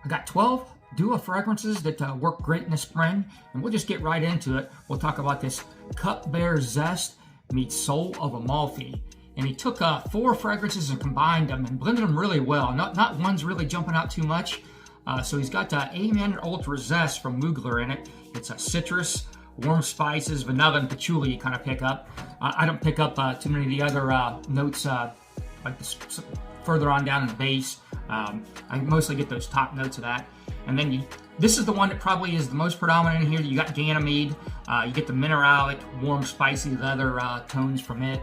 I got 12 duo fragrances that work great in the spring, and we'll just get right into it. We'll talk about this Cupbearer Zest meets Soul of Amalfi. And he took 4 fragrances and combined them and blended them really well. Not one's really jumping out too much. So he's got Amen Ultra Zest from Mugler in it. It's a citrus, warm spices, vanilla, and patchouli you kind of pick up. I don't pick up too many of the other notes like this, further on down in the base. I mostly get those top notes of that. And then this is the one that probably is the most predominant in here. You got Ganymede. You get the mineralic, warm, spicy leather tones from it.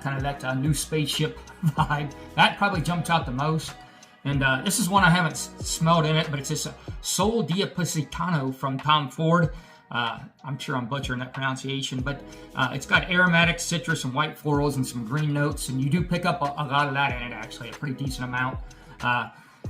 Kind of that new spaceship vibe. That probably jumped out the most. And this is one I haven't smelled in it, but it's this Sol Diapositano from Tom Ford. I'm sure I'm butchering that pronunciation, but it's got aromatic citrus and white florals and some green notes, and you do pick up a lot of that in it, actually, a pretty decent amount.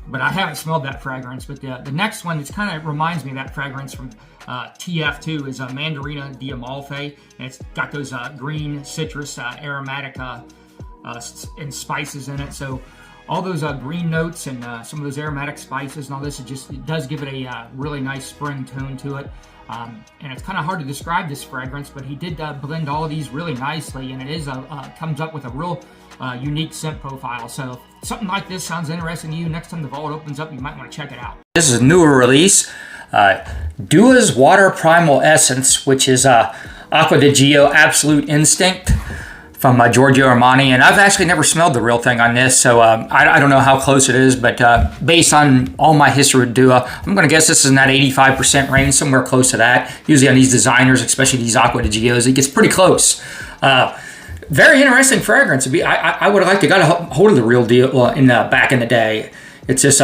But I haven't smelled that fragrance. But the next one, it kind of reminds me of that fragrance from TF2, is Mandarina di Amalfi, and it's got those green citrus aromatic and spices in it. So all those green notes and some of those aromatic spices and all this, it does give it a really nice spring tone to it. And it's kind of hard to describe this fragrance, but he did blend all of these really nicely, and it is comes up with a real unique scent profile. So if something like this sounds interesting to you, next time the vault opens up, you might want to check it out. This is a newer release, Dua's Water Primal Essence, which is Acqua di Gio Absolute Instinct from Giorgio Armani, and I've actually never smelled the real thing on this, so I don't know how close it is, but based on all my history with Dua, I'm going to guess this is in that 85% range, somewhere close to that. Usually on these designers, especially these Acqua di Gios, it gets pretty close. Very interesting fragrance. I would have liked to got a hold of the real deal back in the day. It's this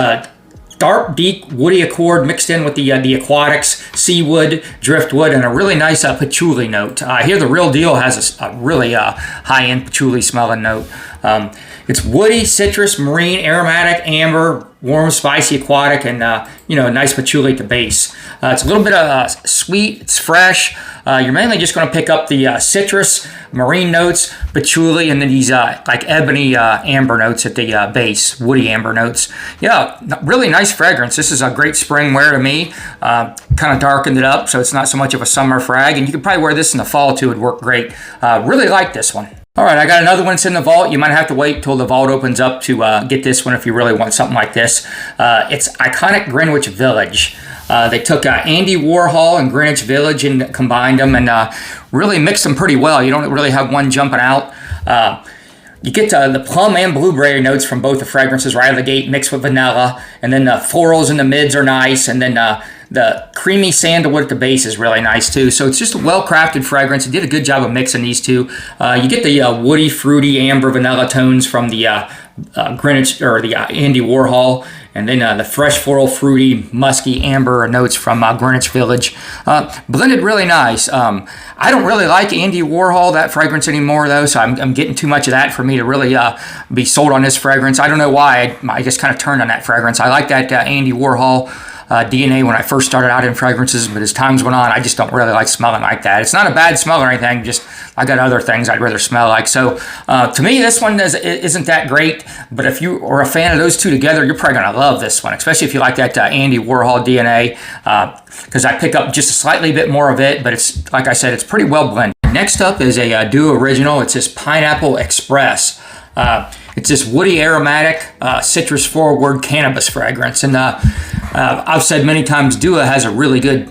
dark, deep, woody accord mixed in with the aquatics, seawood, driftwood, and a really nice patchouli note. Here the real deal has a really high-end patchouli smelling note. It's woody, citrus, marine, aromatic, amber, warm, spicy, aquatic, and nice patchouli at the base. It's a little bit sweet. It's fresh. You're mainly just going to pick up the citrus, marine notes, patchouli, and then these like ebony amber notes at the base, woody amber notes. Yeah, really nice fragrance. This is a great spring wear to me. Kind of darkened it up, so it's not so much of a summer frag, and you could probably wear this in the fall too. It'd work great. Really like this one. All right, I got another one that's in the vault. You might have to wait till the vault opens up to get this one if you really want something like this. It's iconic Greenwich Village. They took Andy Warhol and Greenwich Village and combined them and really mixed them pretty well. You don't really have one jumping out. You get the plum and blueberry notes from both the fragrances right out of the gate, mixed with vanilla, and then the florals in the mids are nice, and then the creamy sandalwood at the base is really nice too. So it's just a well-crafted fragrance. It did a good job of mixing these two. You get the woody, fruity, amber, vanilla tones from the Greenwich or the Andy Warhol, and then the fresh, floral, fruity, musky, amber notes from Greenwich Village. Blended really nice. I don't really like Andy Warhol, that fragrance anymore though, so I'm getting too much of that for me to really be sold on this fragrance. I don't know why. I just kind of turned on that fragrance. I like that Andy Warhol DNA when I first started out in fragrances, but as times went on, I just don't really like smelling like that. It's not a bad smell or anything, just I got other things I'd rather smell like. So to me, this one isn't that great, but if you are a fan of those two together, you're probably going to love this one, especially if you like that Andy Warhol DNA, because I pick up just a slightly bit more of it, but it's, like I said, it's pretty well blended. Next up is a Duo Original. It's this Pineapple Express. It's this woody, aromatic, citrus forward cannabis fragrance. And I've said many times, Dua has a really good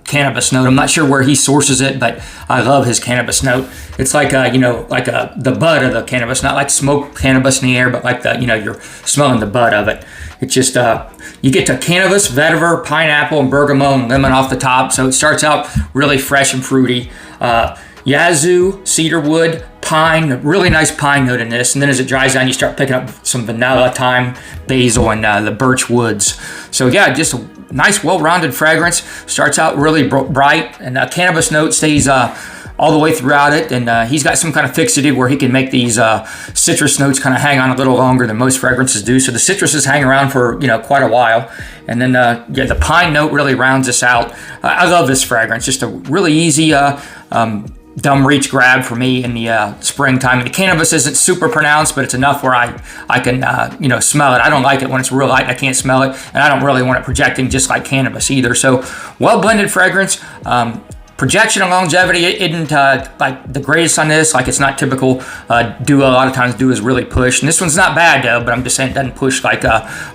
cannabis note. I'm not sure where he sources it, but I love his cannabis note. It's like, the bud of the cannabis, not like smoked cannabis in the air, but like you're smelling the bud of it. It's just, you get to cannabis, vetiver, pineapple, and bergamot and lemon off the top. So it starts out really fresh and fruity. Yazoo, cedarwood, pine, really nice pine note in this, and then as it dries down you start picking up some vanilla, thyme, basil, and the birch woods. So yeah, just a nice well-rounded fragrance. Starts out really bright, and the cannabis note stays all the way throughout it, and he's got some kind of fixative where he can make these citrus notes kind of hang on a little longer than most fragrances do. So the citruses hang around for quite a while, and then the pine note really rounds this out. I love this fragrance. Just a really easy dumb reach grab for me in the springtime. The cannabis isn't super pronounced, but it's enough where I can smell it. I don't like it when it's real light and I can't smell it, and I don't really want it projecting just like cannabis either. So well blended fragrance. Projection and longevity isn't like the greatest on this. Like, it's not typical Dua. A lot of times Duas really push, and this one's not bad though, but I'm just saying it doesn't push like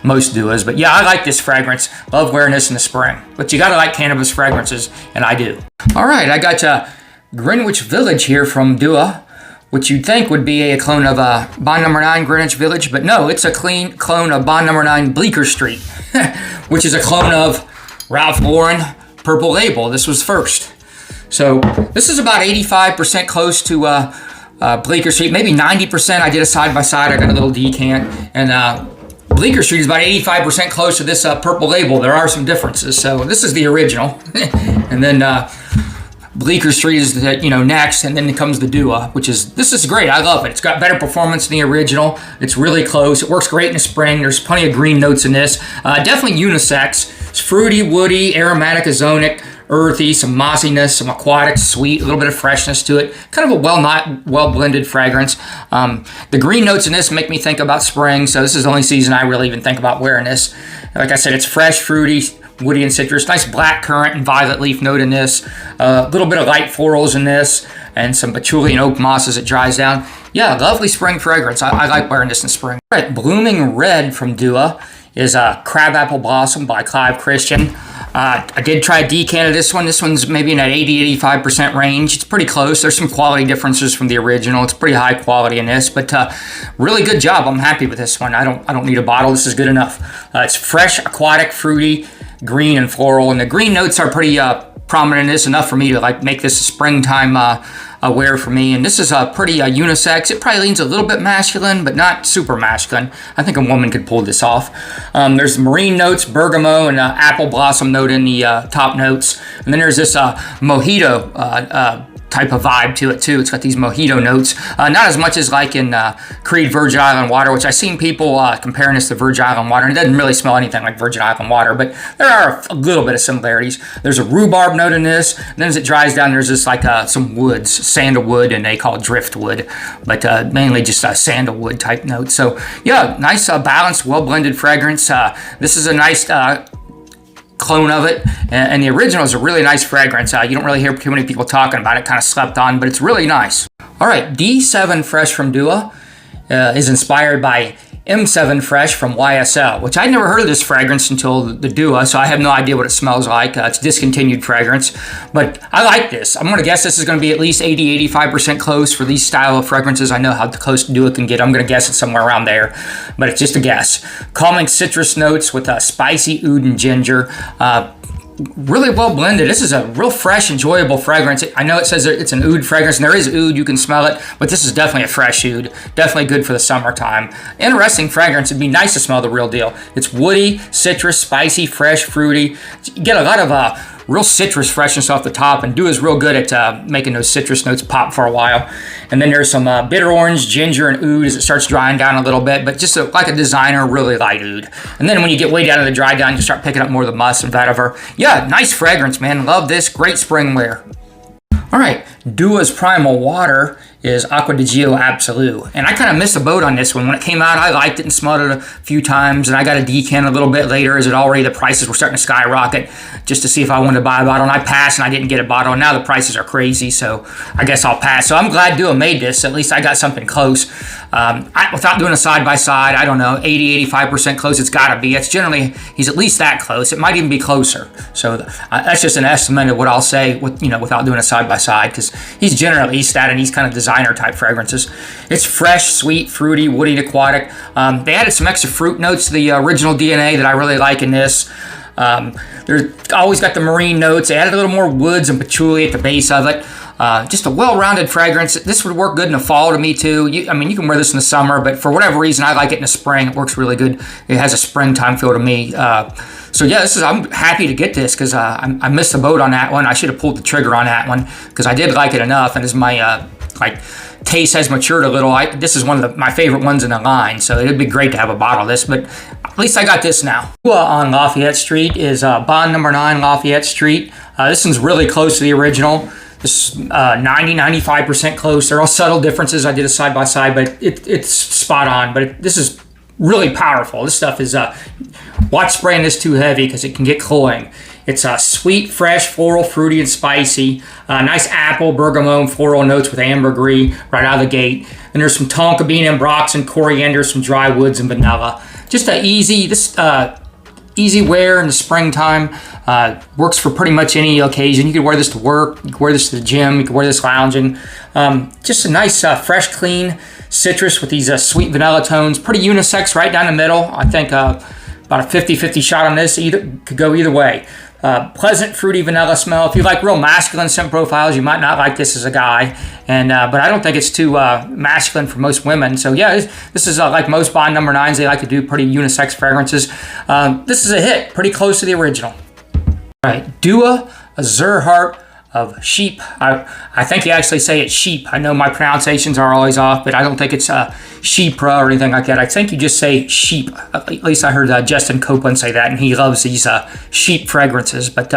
most Duas. But yeah, I like this fragrance. Love wearing this in the spring. But you gotta like cannabis fragrances, and I do. All right, I got Greenwich Village here from Dua, which you'd think would be a clone of Bond Number 9 Greenwich Village, but no, it's a clean clone of Bond Number 9 Bleecker Street, which is a clone of Ralph Lauren Purple Label. This was first. So this is about 85% close to Bleecker Street, maybe 90%. I did a side-by-side. I got a little decant. And Bleecker Street is about 85% close to this Purple Label. There are some differences. So this is the original. And then Bleecker Street is next, and then comes the Dua, this is great. I love it. It's got better performance than the original. It's really close. It works great in the spring. There's plenty of green notes in this. Definitely unisex. It's fruity, woody, aromatic, ozonic, earthy, some mossiness, some aquatics, sweet, a little bit of freshness to it. Kind of a well blended fragrance. The green notes in this make me think about spring, so this is the only season I really even think about wearing this. Like I said, it's fresh, fruity, woody, and citrus. Nice black currant and violet leaf note in this. A little bit of light florals in this, and some patchouli and oak moss as it dries down. Yeah, lovely spring fragrance. I like wearing this in spring. All right, Blooming Red from Dua is Crabapple Blossom by Clive Christian. I did try a decant of this one. This one's maybe in that 80-85% range. It's pretty close. There's some quality differences from the original. It's pretty high quality in this, but really good job. I'm happy with this one. I don't need a bottle. This is good enough. It's fresh, aquatic, fruity, green, and floral, and the green notes are pretty prominent in this, enough for me to like make this a springtime wear for me. And this is pretty unisex. It probably leans a little bit masculine, but not super masculine. I think a woman could pull this off. There's marine notes, bergamot, and apple blossom note in the top notes. And then there's this mojito type of vibe to it too. It's got these mojito notes. Not as much as like in Creed Virgin Island Water, which I've seen people comparing this to Virgin Island Water, and it doesn't really smell anything like Virgin Island Water, but there are a little bit of similarities. There's a rhubarb note in this, and then as it dries down, there's just like some woods, sandalwood, and they call it driftwood, but mainly just sandalwood type note. So yeah, nice balanced, well-blended fragrance. This is a nice clone of it, and the original is a really nice fragrance. You don't really hear too many people talking about it, kind of slept on, but it's really nice. All right, D7 Fresh from Dua is inspired by M7 Fresh from YSL, which I'd never heard of this fragrance until the Dua, so I have no idea what it smells like. It's a discontinued fragrance, but I like this. I'm going to guess this is going to be at least 80-85% close for these style of fragrances. I know how close Dua can get. I'm going to guess it's somewhere around there, but it's just a guess. Calming citrus notes with a spicy oud and ginger. Really well blended. This is a real fresh, enjoyable fragrance. I know it says it's an oud fragrance, and there is oud, you can smell it, but this is definitely a fresh oud. Definitely good for the summertime. Interesting fragrance. It'd be nice to smell the real deal. It's woody, citrus, spicy, fresh, fruity. You get a lot of real citrus freshness off the top, and Dua is real good at making those citrus notes pop for a while. And then there's some bitter orange, ginger, and oud as it starts drying down a little bit, but just like a designer, really light oud. And then when you get way down to the dry down, you start picking up more of the musk and vetiver. Yeah, nice fragrance, man. Love this. Great spring wear. All right, Dua's Primal Water is Acqua di Gio Absolute. And I kind of missed the boat on this one. When it came out, I liked it and smelled it a few times, and I got a decant a little bit later as the prices were starting to skyrocket just to see if I wanted to buy a bottle. And I passed, and I didn't get a bottle. And now the prices are crazy, so I guess I'll pass. So I'm glad Dua made this. At least I got something close. Without doing a side-by-side, I don't know, 80-85% close, it's got to be. It's generally, he's at least that close. It might even be closer. So that's just an estimate of what I'll say without doing a side-by-side, because he's generally at least that, and he's kind of designer-type fragrances. It's fresh, sweet, fruity, woody, and aquatic. They added some extra fruit notes to the original DNA that I really like in this. They're always got the marine notes. They added a little more woods and patchouli at the base of it. Just a well-rounded fragrance. This would work good in the fall to me too. You can wear this in the summer, but for whatever reason, I like it in the spring. It works really good. It has a springtime feel to me. So yeah, I'm happy to get this because I missed the boat on that one. I should have pulled the trigger on that one because I did like it enough, and as my taste has matured a little, this is one of my favorite ones in the line. So it'd be great to have a bottle of this, but at least I got this now. On Lafayette Street is Bond Number 9 Lafayette Street. This one's really close to the original. This 90-95% close. They're all subtle differences. I did a side by side, but it's spot on. But this is really powerful. This stuff is watch spraying this too heavy because it can get cloying. It's sweet, fresh, floral, fruity, and spicy. Nice apple, bergamot, floral notes with ambergris right out of the gate. And there's some tonka bean and ambroxan, coriander, some dry woods, and vanilla. Just a easy wear in the springtime. Works for pretty much any occasion. You could wear this to work. You could wear this to the gym. You could wear this lounging. Just a nice, fresh, clean citrus with these sweet vanilla tones. Pretty unisex right down the middle. I think about a 50-50 shot on this. Could go either way. Pleasant, fruity vanilla smell. If you like real masculine scent profiles, you might not like this as a guy. And but I don't think it's too masculine for most women. So yeah, this is like most Bond number 9s. They like to do pretty unisex fragrances. This is a hit. Pretty close to the original. All right, Dua Azure Heart of Chypre. I think you actually say it's sheep. I know my pronunciations are always off, but I don't think it's Chypre or anything like that. I think you just say sheep. At least I heard Justin Copeland say that, and he loves these sheep fragrances. But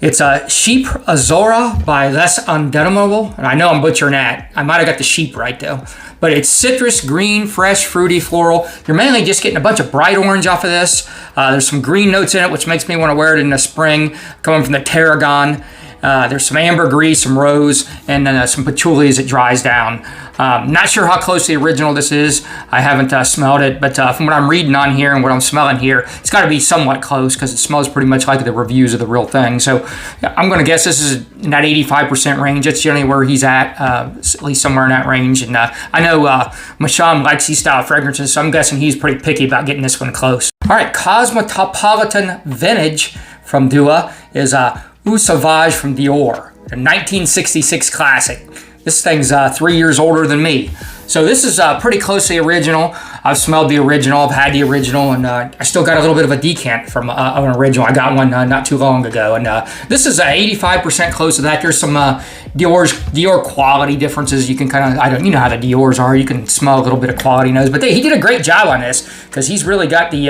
it's Chypre Azora by Les Undeniable, and I know I'm butchering that. I might have got the sheep right though. But it's citrus, green, fresh, fruity, floral. You're mainly just getting a bunch of bright orange off of this. There's some green notes in it, which makes me want to wear it in the spring, coming from the tarragon. There's some ambergris, some rose, and then some patchouli as it dries down. Not sure how close to the original this is. I haven't smelled it, but from what I'm reading on here and what I'm smelling here, it's got to be somewhat close because it smells pretty much like the reviews of the real thing. So I'm going to guess this is in that 85% range. That's generally where he's at least somewhere in that range. And I know Masham likes these style fragrances, so I'm guessing he's pretty picky about getting this one close. All right, Cosmopolitan Vintage from Dua is Eau Sauvage from Dior, a 1966 classic. This thing's 3 years older than me. So this is pretty close to the original. I've smelled the original, I've had the original, and I still got a little bit of a decant from an original. I got one not too long ago, and this is 85% close to that. There's some Dior quality differences. You can kind of, you know how the Diors are. You can smell a little bit of quality nose, but he did a great job on this because he's really got the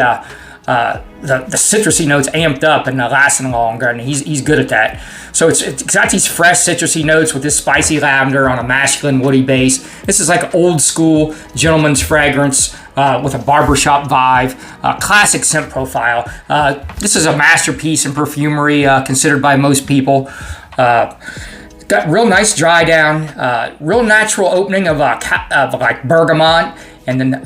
citrusy notes amped up and lasting longer, and he's good at that. So it's got these fresh citrusy notes with this spicy lavender on a masculine woody base. This is like old school gentleman's fragrance with a barbershop vibe, classic scent profile. This is a masterpiece in perfumery, considered by most people. Got real nice dry down, real natural opening of like bergamot, and then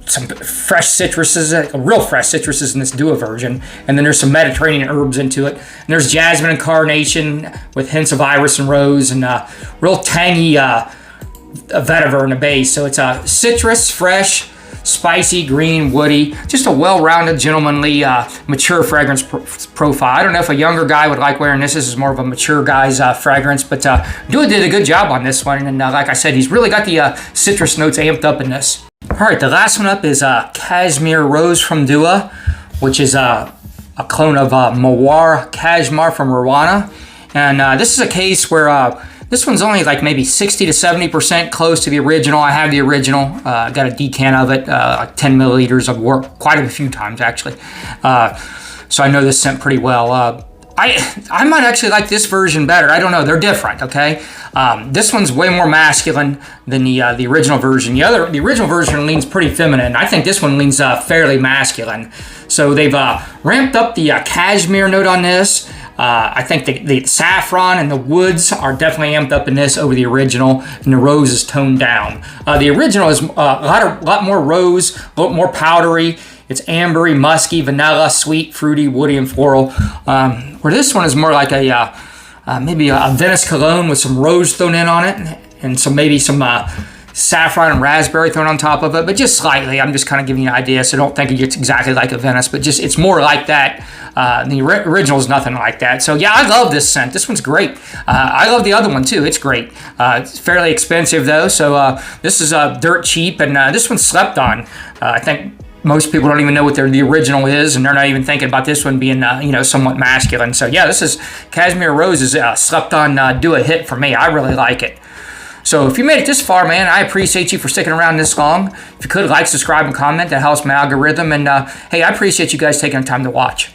some fresh citruses, real fresh citruses in this Dua version. And then there's some Mediterranean herbs into it. And there's jasmine and carnation with hints of iris and rose, and real tangy vetiver in the base. So it's a citrus, fresh, spicy, green, woody, just a well-rounded, gentlemanly, mature fragrance profile. I don't know if a younger guy would like wearing this. This is more of a mature guy's fragrance, but Dua did a good job on this one. And like I said, he's really got the citrus notes amped up in this. All right, the last one up is Casmir Rose from Dua, which is a clone of Mawar Cashmere from Rwanda. And this is a case where this one's only like maybe 60 to 70% close to the original. I have the original. Got a decant of it, like 10 milliliters. I've worked quite a few times actually. So I know this scent pretty well. I might actually like this version better. I don't know. They're different, okay? This one's way more masculine than the original version. The original version leans pretty feminine. I think this one leans fairly masculine. So they've ramped up the cashmere note on this. I think the saffron and the woods are definitely amped up in this over the original, and the rose is toned down. The original is a lot more rose, a little more powdery. It's ambery, musky, vanilla, sweet, fruity, woody, and floral. Where this one is more like maybe a Venice cologne with some rose thrown in on it, and maybe some saffron and raspberry thrown on top of it, but just slightly. I'm just kind of giving you an idea, so don't think it's exactly like a Venice, but just it's more like that. The original is nothing like that. So yeah, I love this scent. This one's great. I love the other one too. It's great. It's fairly expensive though, so this is dirt cheap, and this one's slept on. I think most people don't even know what the original is, and they're not even thinking about this one being, somewhat masculine. So yeah, this is Casmir Rose is slept on Dua hit for me. I really like it. So if you made it this far, man, I appreciate you for sticking around this long. If you could, like, subscribe, and comment. That helps my algorithm. And hey, I appreciate you guys taking the time to watch.